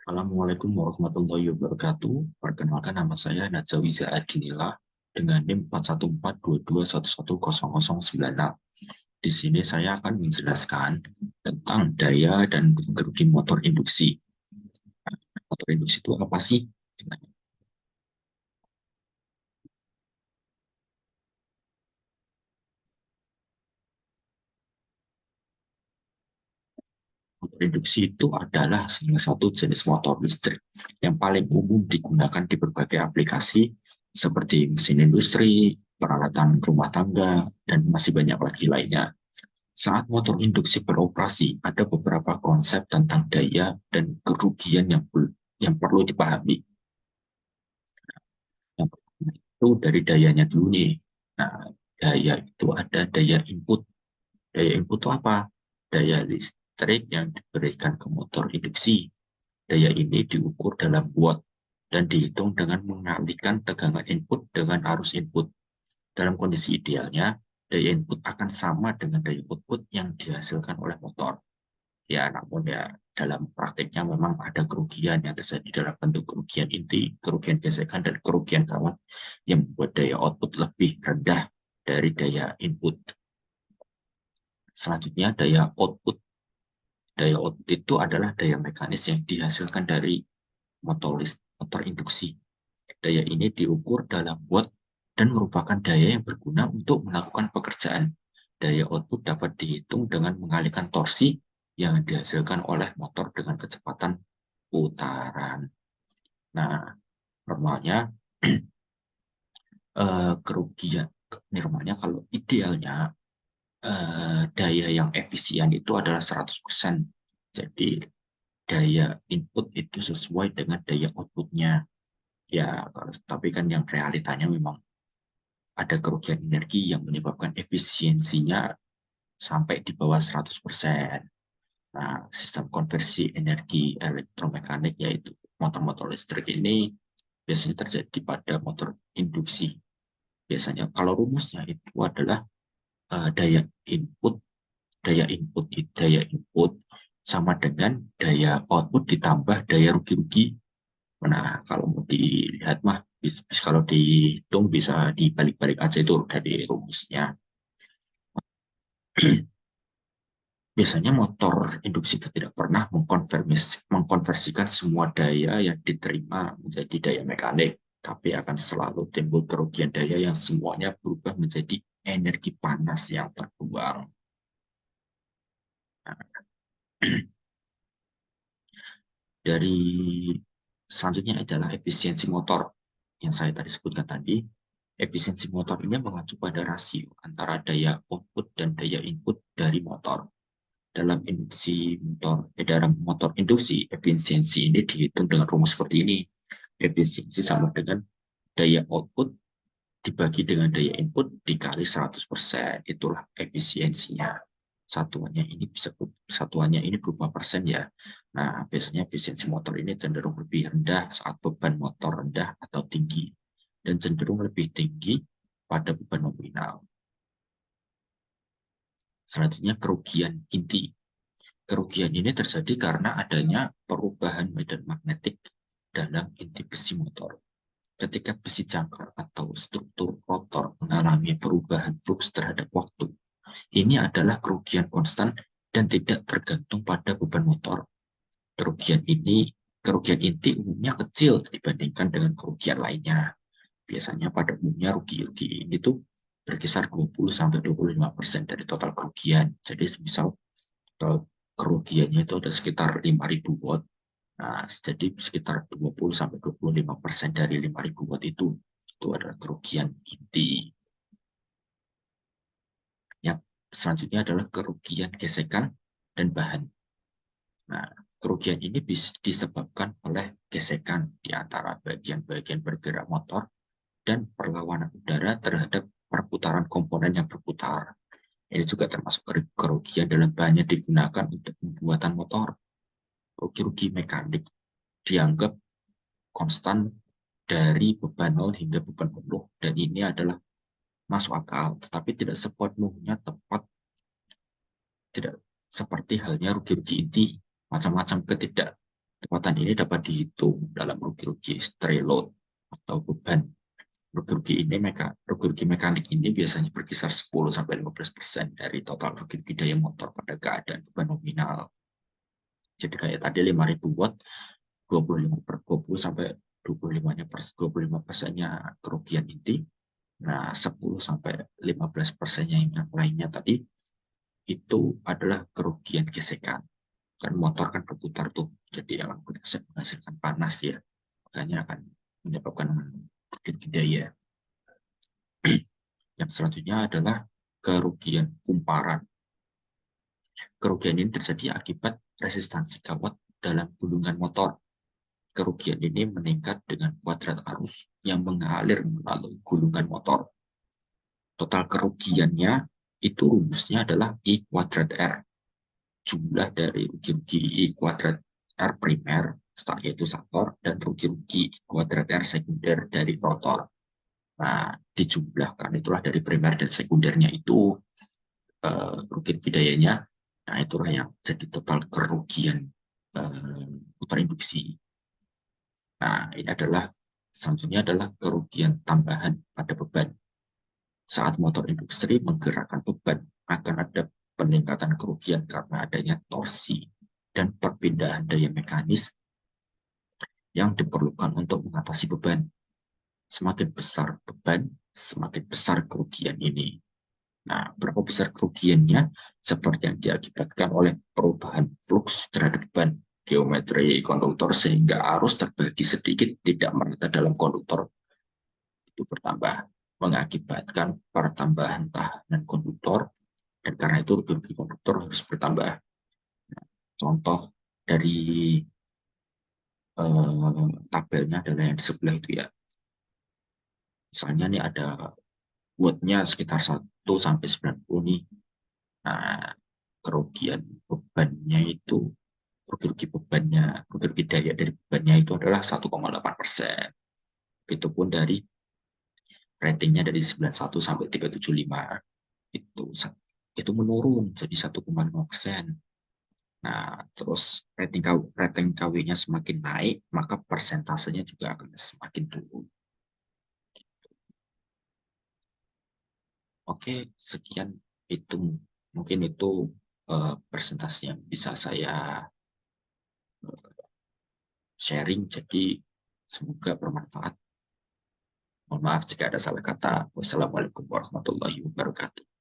Assalamualaikum warahmatullahi wabarakatuh. Perkenalkan nama saya Najwa Adinila dengan NIM 41422110096. Di sini saya akan menjelaskan tentang daya dan gerugi motor induksi. Motor induksi itu apa sih? Motor induksi itu adalah salah satu jenis motor listrik yang paling umum digunakan di berbagai aplikasi seperti mesin industri, peralatan rumah tangga, dan masih banyak lagi lainnya. Saat motor induksi beroperasi, ada beberapa konsep tentang daya dan kerugian yang perlu dipahami. Yang pertama itu dari dayanya dulu nih. Nah, daya itu ada daya input. Daya input itu apa? Daya listrik yang diberikan ke motor induksi. Daya ini diukur dalam watt dan dihitung dengan mengalihkan tegangan input dengan arus input. Dalam kondisi idealnya, daya input akan sama dengan daya output yang dihasilkan oleh motor. Ya, namun ya dalam praktiknya memang ada kerugian yang terjadi dalam bentuk kerugian inti, kerugian gesekan, dan kerugian kawan yang membuat daya output lebih rendah dari daya input. Selanjutnya, daya output. Daya output itu adalah daya mekanis yang dihasilkan dari motor induksi. Daya ini diukur dalam watt dan merupakan daya yang berguna untuk melakukan pekerjaan. Daya output dapat dihitung dengan mengalihkan torsi yang dihasilkan oleh motor dengan kecepatan putaran. Nah, normalnya kerugian normalnya kalau idealnya daya yang efisien itu adalah 100%. Jadi daya input itu sesuai dengan daya outputnya. Ya, tapi kan yang realitanya memang ada kerugian energi yang menyebabkan efisiensinya sampai di bawah 100%. Nah, sistem konversi energi elektromekanik yaitu motor-motor listrik ini biasanya terjadi pada motor induksi. Biasanya kalau rumusnya itu adalah daya input, daya input sama dengan daya output ditambah daya rugi-rugi. Nah, kalau mau dilihat mah, kalau dihitung bisa dibalik-balik aja itu dari rumusnya. Biasanya motor induksi itu tidak pernah mengkonversikan semua daya yang diterima menjadi daya mekanik, tapi akan selalu timbul kerugian daya yang semuanya berubah menjadi energi panas yang terbuang. Nah, dari selanjutnya adalah efisiensi motor yang saya tadi sebutkan tadi. Efisiensi motor ini mengacu pada rasio antara daya output dan daya input dari motor. Dalam motor induksi, efisiensi ini dihitung dengan rumus seperti ini. Efisiensi sama dengan daya output dibagi dengan daya input dikali 100%. Itulah efisiensinya. Satuannya ini berupa persen ya. Nah, biasanya efisiensi motor ini cenderung lebih rendah saat beban motor rendah atau tinggi dan cenderung lebih tinggi pada beban nominal. Selanjutnya kerugian inti. Kerugian ini terjadi karena adanya perubahan medan magnetik dalam inti besi motor. Ketika besi cangkar atau struktur rotor mengalami perubahan flux terhadap waktu, ini adalah kerugian konstan dan tidak tergantung pada beban motor. Kerugian inti umumnya kecil dibandingkan dengan kerugian lainnya. Biasanya pada umumnya rugi-rugi ini tuh berkisar 20-25% dari total kerugian. Jadi misal kerugiannya itu ada sekitar 5.000 watt. Nah, jadi sekitar 20-25% dari 5.000 watt itu adalah kerugian inti. Yang selanjutnya adalah kerugian gesekan dan bahan. Nah, kerugian ini disebabkan oleh gesekan di antara bagian-bagian bergerak motor dan perlawanan udara terhadap perputaran komponen yang berputar. Ini juga termasuk kerugian dalam bahan yang digunakan untuk pembuatan motor. Rugi-rugi mekanik dianggap konstan dari beban 0 hingga beban penuh, dan ini adalah masuk akal, tetapi tidak sepenuhnya tepat, tidak seperti halnya rugi-rugi inti, macam-macam Kecepatan ini dapat dihitung dalam rugi-rugi stray load atau beban. Rugi-rugi mekanik ini biasanya berkisar 10-15% dari total rugi-rugi daya motor pada keadaan beban nominal. Jadi kayak tadi 5.000 watt, 25 per 20 sampai 25%-nya kerugian inti. Nah, 10-15%-nya yang lainnya tadi itu adalah kerugian gesekan. Kan motor kan berputar tuh, jadi akan menghasilkan panas ya. Makanya akan menyebabkan rugi daya. Yang selanjutnya adalah kerugian kumparan. Kerugian ini terjadi akibat resistansi kawat dalam gulungan motor. Kerugian ini meningkat dengan kuadrat arus yang mengalir melalui gulungan motor. Total kerugiannya itu rumusnya adalah I kuadrat R. Jumlah dari rugi-rugi I kuadrat R primer, yaitu stator, dan rugi-rugi I kuadrat R sekunder dari rotor. Nah, dijumlahkan itulah dari primer dan sekundernya itu rugi-rugi dayanya. Nah, itulah yang jadi total kerugian putar induksi. Nah, ini adalah selanjutnya adalah kerugian tambahan pada beban. Saat motor industri menggerakkan beban, akan ada peningkatan kerugian karena adanya torsi dan perpindahan daya mekanis yang diperlukan untuk mengatasi beban. Semakin besar beban, semakin besar kerugian ini. Nah, berapa besar kerugiannya? Seperti yang diakibatkan oleh perubahan flux terhadap beban, geometri konduktor sehingga arus terbagi sedikit tidak merata dalam konduktor itu bertambah, mengakibatkan pertambahan tahanan konduktor, dan karena itu rugi konduktor harus bertambah. Nah, contoh dari tabelnya adalah yang di sebelah itu ya. Misalnya nih ada wattnya sekitar 1-90 nih. Nah, kerugian bebannya itu rugi daya dari bebannya itu adalah 1,8%. Itu pun dari ratingnya dari 91 sampai 375 itu itu menurun jadi 1,5%. Nah, terus rating KW-nya semakin naik, maka persentasenya juga akan semakin turun. Oke, sekian itu mungkin itu presentasi yang bisa saya sharing. Jadi semoga bermanfaat. Mohon maaf jika ada salah kata. Wassalamualaikum warahmatullahi wabarakatuh.